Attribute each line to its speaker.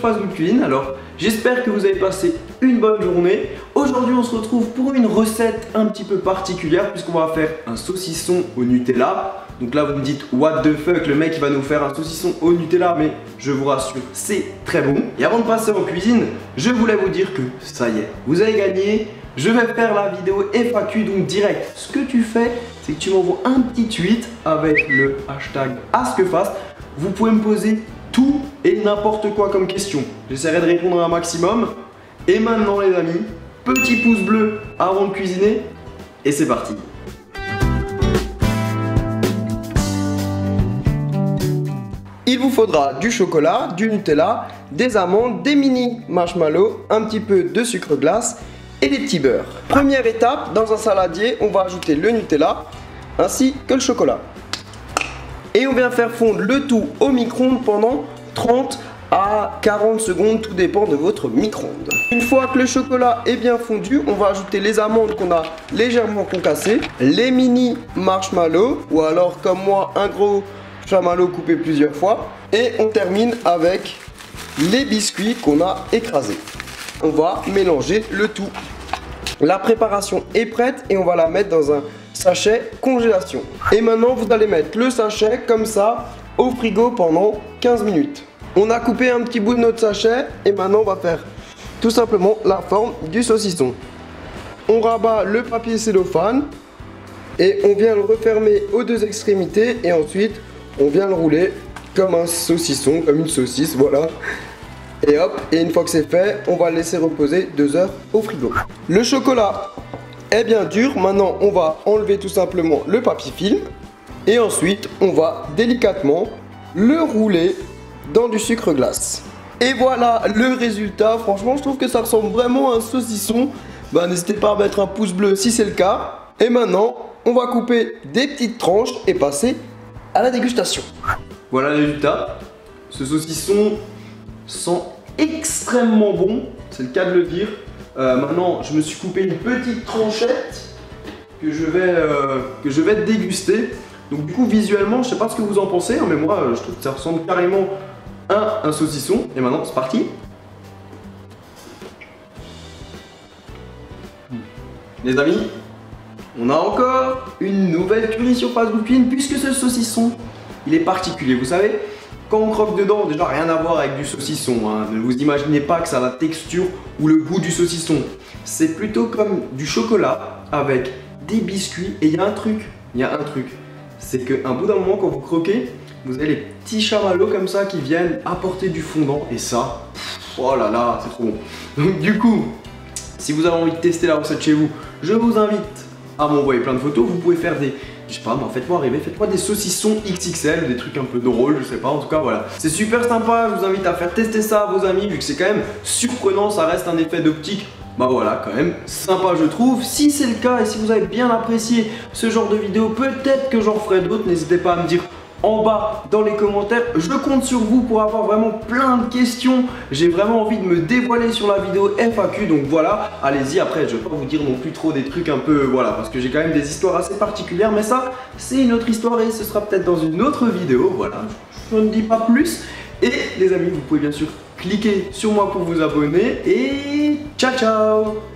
Speaker 1: Facebook Cuisine. Alors j'espère que vous avez passé une bonne journée. Aujourd'hui on se retrouve pour une recette un petit peu particulière puisqu'on va faire un saucisson au Nutella. Donc là vous me dites what the fuck, le mec il va nous faire un saucisson au Nutella, mais je vous rassure c'est très bon. Et avant de passer en cuisine, je voulais vous dire que ça y est, vous avez gagné. Je vais faire la vidéo FAQ donc direct. Ce que tu fais, c'est que tu m'envoies un petit tweet avec le hashtag AskFast. Vous pouvez me poser tout et n'importe quoi comme question. J'essaierai de répondre un maximum. Et maintenant les amis, petit pouce bleu avant de cuisiner. Et c'est parti. Il vous faudra du chocolat, du Nutella, des amandes, des mini marshmallows, un petit peu de sucre glace et des petits beurres. Première étape, dans un saladier, on va ajouter le Nutella ainsi que le chocolat. Et on vient faire fondre le tout au micro-ondes pendant 30 à 40 secondes, tout dépend de votre micro-ondes. Une fois que le chocolat est bien fondu, on va ajouter les amandes qu'on a légèrement concassées, les mini marshmallows ou alors comme moi un gros chamallow coupé plusieurs fois, et on termine avec les biscuits qu'on a écrasés. On va mélanger le tout. La préparation est prête et on va la mettre dans un sachet congélation. Et maintenant vous allez mettre le sachet comme ça au frigo pendant 15 minutes. On a coupé un petit bout de notre sachet et maintenant on va faire tout simplement la forme du saucisson. On rabat le papier cellophane et on vient le refermer aux deux extrémités et ensuite on vient le rouler comme un saucisson, comme une saucisse, voilà. Et hop, et une fois que c'est fait, on va le laisser reposer 2 heures au frigo. Le chocolat est bien dur, maintenant on va enlever tout simplement le papier film. Et ensuite, on va délicatement le rouler dans du sucre glace. Et voilà le résultat, franchement je trouve que ça ressemble vraiment à un saucisson. Bah, n'hésitez pas à mettre un pouce bleu si c'est le cas. Et maintenant, on va couper des petites tranches et passer à la dégustation. Voilà le résultat. Ce saucisson sent extrêmement bon, c'est le cas de le dire. Maintenant, je me suis coupé une petite tranchette que je vais déguster. Donc du coup, visuellement, je sais pas ce que vous en pensez, hein, mais moi, je trouve que ça ressemble carrément à un saucisson. Et maintenant, c'est parti. Les amis, on a encore une nouvelle tuerie sur Facebook Cuisine puisque ce saucisson, il est particulier, vous savez. Quand on croque dedans, déjà rien à voir avec du saucisson, hein. Ne vous imaginez pas que ça a la texture ou le goût du saucisson. C'est plutôt comme du chocolat avec des biscuits. Et il y a un truc, c'est qu'un bout d'un moment quand vous croquez, vous avez les petits chamallows comme ça qui viennent apporter du fondant. Et ça, oh là là, c'est trop bon. Donc du coup, si vous avez envie de tester la recette chez vous, je vous invite à m'envoyer plein de photos. Vous pouvez faire des... je sais pas, faites-moi rêver, faites-moi des saucissons XXL, des trucs un peu drôles, je sais pas, en tout cas voilà. C'est super sympa, je vous invite à faire tester ça à vos amis, vu que c'est quand même surprenant, ça reste un effet d'optique. Bah voilà, quand même sympa je trouve. Si c'est le cas et si vous avez bien apprécié ce genre de vidéo, peut-être que j'en ferai d'autres, n'hésitez pas à me dire en bas dans les commentaires. Je compte sur vous pour avoir vraiment plein de questions. J'ai vraiment envie de me dévoiler sur la vidéo FAQ, donc voilà, allez-y. Après je vais pas vous dire non plus trop des trucs un peu, voilà, parce que j'ai quand même des histoires assez particulières, mais ça c'est une autre histoire et ce sera peut-être dans une autre vidéo, voilà, je ne dis pas plus. Et les amis, vous pouvez bien sûr cliquer sur moi pour vous abonner et ciao ciao.